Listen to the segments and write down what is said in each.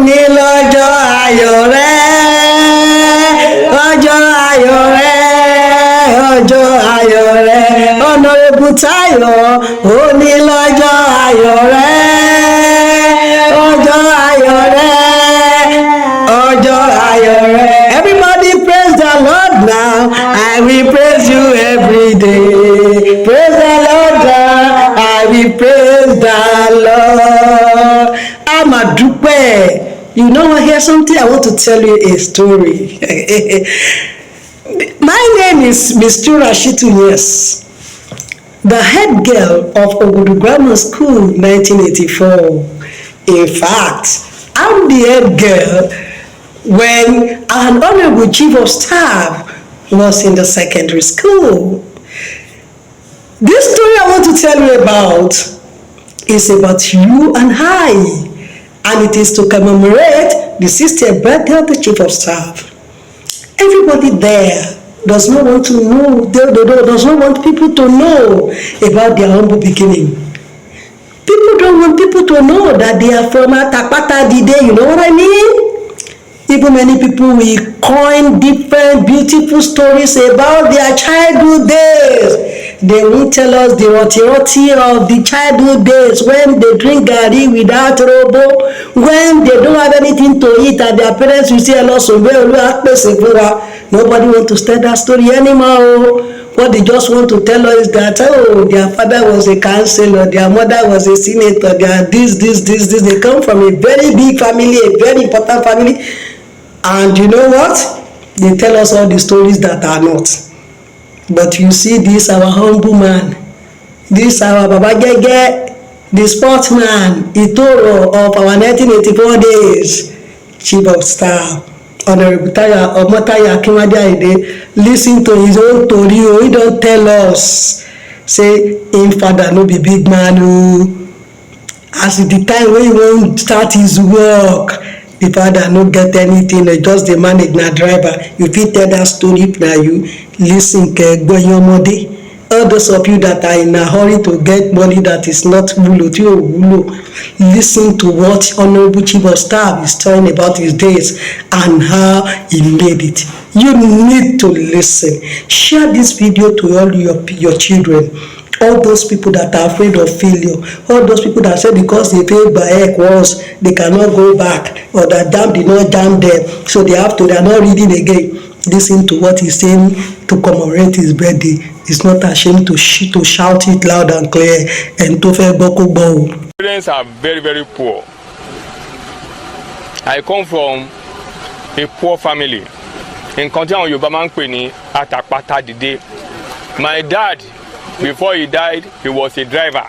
ní lọ́jọ́ ayọ̀ rẹ̀, ọjọ́ ayọ̀ rẹ̀, ọjọ́ ayọ̀ rẹ̀, Honorable Táyọ̀, ó ní lọ́jọ́ ayọ̀ rẹ̀, ọjọ́ ayọ̀ rẹ̀, ọjọ́ ayọ̀ rẹ̀. Everybody praise the Lord now. I will praise you every day. Praise the Lord now. I will praise the Lord. I'm a dúpẹ́. You know what? Here's something I want to tell you a story. My name is Mistura Shitu, yes. The head girl of Ogudu Grammar School, 1984. In fact, I'm the head girl when an honorable chief of staff was in the secondary school. This story I want to tell you about is about you and I, and it is to commemorate the 60th birthday of the chief of staff. Everybody there does not want to know, does not want people to know about their humble beginning. People don't want people to know that they are from Atapata Dide, you know what I mean? Even many people will coin different beautiful stories about their childhood days. They will tell us the roti of the childhood days when they drink garri without robo, when they don't have anything to eat and their parents will say, nobody wants to tell that story anymore. What they just want to tell us is that, oh, their father was a councillor, their mother was a senator, they are this. They come from a very big family, a very important family. And you know what? They tell us all the stories that are not. But you see this, our humble man, this our Baba Gege, the sportsman, Itoro of our 1984 days, chief of staff, Honorable Omotaya Akimade Ayinde, listen to his own story. He don't tell us, say, him father no be big man. As the time when he won't start his work, the father no get anything, just the manage na driver. You fit tell that story na you listen ke gboyomode. All those of you that are in a hurry to get money that is not wulo, listen to what Honorable Chief of Staff is telling about his days and how he made it. You need to listen. Share this video to all your children. All those people that are afraid of failure, all those people that say because they failed by heck once, they cannot go back, or that dam did not jam them, so they are not reading again. Listen to what he's saying to commemorate his birthday. He's not ashamed to shout it loud and clear. And to parents are very, very poor. I come from a poor family. In Kontian Yoruba Kweni Atapata Dide. My dad, before he died, he was a driver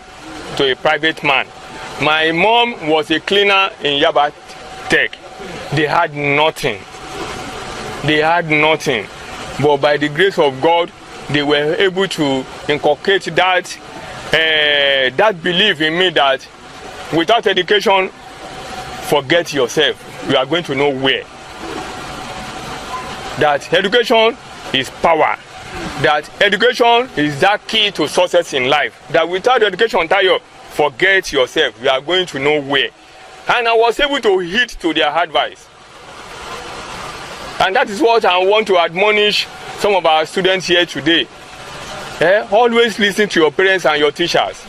to a private man. My mom was a cleaner in Yaba Tech. They had nothing. But by the grace of God, they were able to inculcate that belief in me that without education, forget yourself. You are going to nowhere. That education is power. That education is that key to success in life. That without education, Tayo, forget yourself. You are going to nowhere. And I was able to heed to their advice. And that is what I want to admonish some of our students here today. Always listen to your parents and your teachers.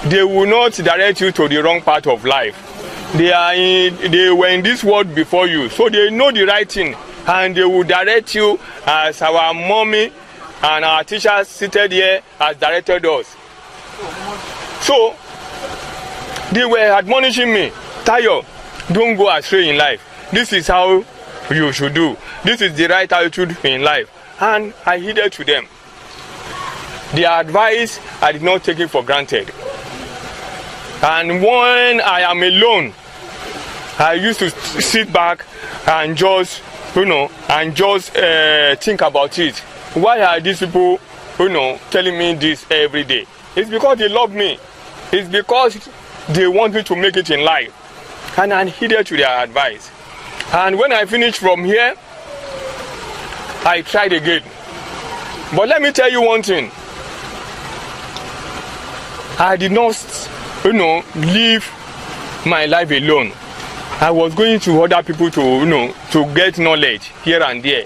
They will not direct you to the wrong part of life. They were in this world before you, so they know the right thing, and they will direct you as our mommy and our teachers seated here has directed us. So they were admonishing me, Tayo, don't go astray in life. This is how you should do. This is the right attitude in life. And I heeded to them. Their advice, I did not take it for granted. And when I am alone, I used to sit back and just, think about it. Why are these people, telling me this every day? It's because they love me. It's because they want me to make it in life. And I heeded to their advice. And when I finished from here, I tried again. But let me tell you one thing. I did not, live my life alone. I was going to other people to get knowledge here and there.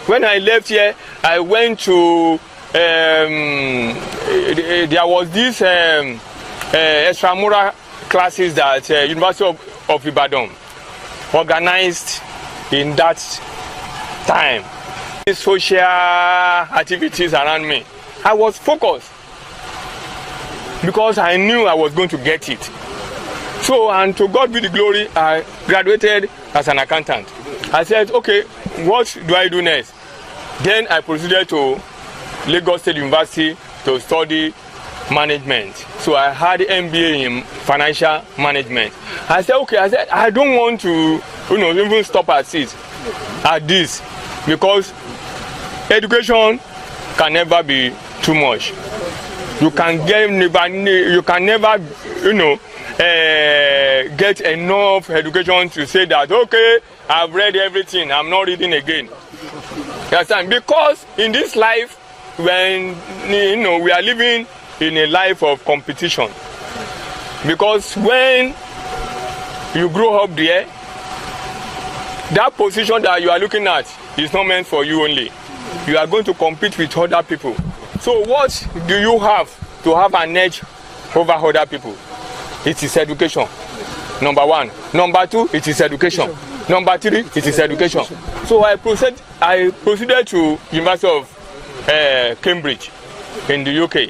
When I left here, I went to there was this extramural classes that University of Ibadan organized in that time. Social activities around me. I was focused because I knew I was going to get it. So, and to God be the glory, I graduated as an accountant. I said, okay, what do I do next? Then I proceeded to Lagos State University to study management. So I had MBA in financial management. I said, okay, I don't want to, even stop at this, because education can never be too much. You can never, get enough education to say that, okay, I've read everything, I'm not reading again. Because in this life, when we are living in a life of competition, because when you grow up there, that position that you are looking at is not meant for you only. You are going to compete with other people. So what do you have to have an edge over other people? It is education. Number one. Number two, it is education. Number three, it is education. So I proceeded to University of Cambridge in the UK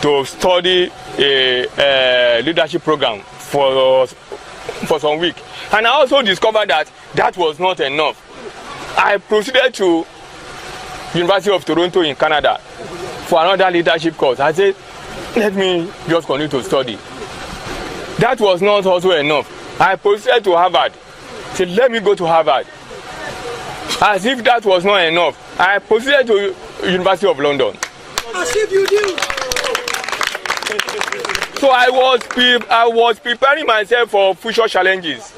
to study a leadership program for some week. And I also discovered that was not enough. I proceeded to University of Toronto in Canada for another leadership course. I said, let me just continue to study. That was not also enough. I proceeded to Harvard. I said, let me go to Harvard. As if that was not enough, I proceeded to University of London. As if you do. So I was preparing myself for future challenges.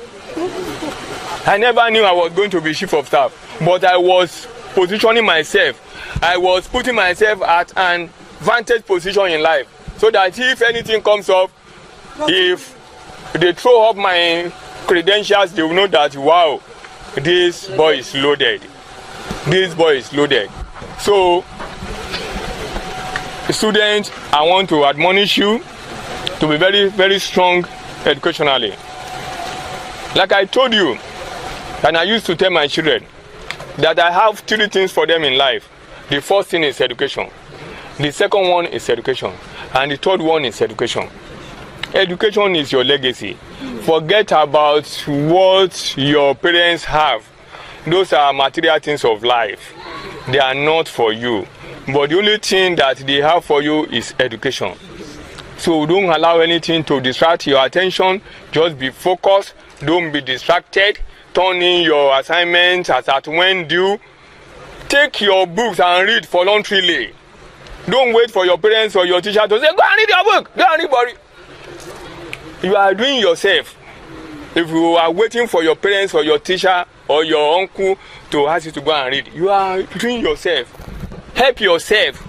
I never knew I was going to be chief of staff, but I was positioning myself. I was putting myself at an vantage position in life, so that if anything comes up, if they throw up my credentials, they will know that, wow, this boy is loaded. This boy is loaded. So, students, I want to admonish you to be very, very strong educationally. Like I told you, and I used to tell my children, that I have three things for them in life. The first thing is education. The second one is education. And the third one is education. Education is your legacy. Forget about what your parents have. Those are material things of life. They are not for you. But the only thing that they have for you is education. So don't allow anything to distract your attention. Just be focused. Don't be distracted. Turn in your assignments as at when due. Take your books and read voluntarily. Don't wait for your parents or your teacher to say, go and read your book. Go and read it. You are doing yourself. If you are waiting for your parents or your teacher or your uncle to ask you to go and read, you are doing yourself. Help yourself.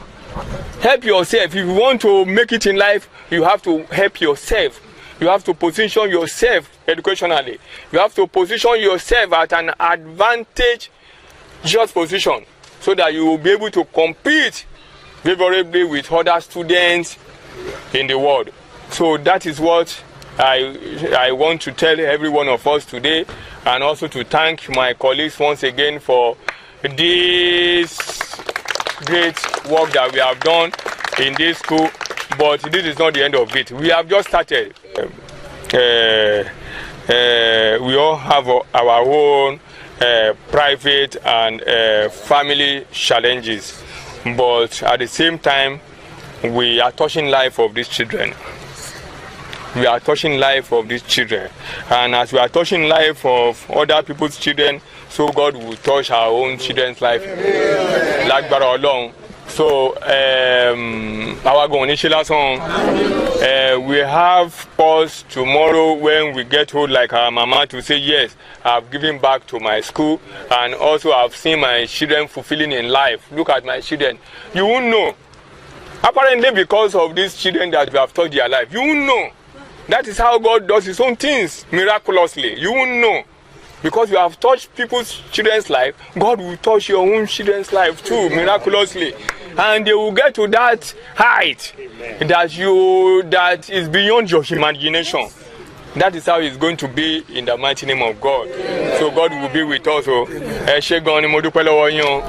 Help yourself. If you want to make it in life, you have to help yourself. You have to position yourself educationally. You have to position yourself at an advantageous position so that you will be able to compete favorably with other students in the world. So that is what I want to tell every one of us today, and also to thank my colleagues once again for this great work that we have done in this school. But this is not the end of it. We have just started. We all have our own private and family challenges, but at the same time, we are touching life of these children. We are touching life of these children, and as we are touching life of other people's children, so God will touch our own children's life. Lágbára Ọlọ́run. So our song, we have pause tomorrow when we get home, like our mama, to say yes, I've given back to my school, and also I've seen my children fulfilling in life. Look at my children. You won't know. Apparently, because of these children that we have touched their life, you won't know. That is how God does his own things miraculously. You won't know. Because you have touched people's children's life, God will touch your own children's life too, miraculously. And they will get to that height that is beyond your imagination. That is how it's going to be in the mighty name of God. So God will be with us. Ẹ ṣé gan ni mo dúpẹ́ lọ́wọ́ yín o.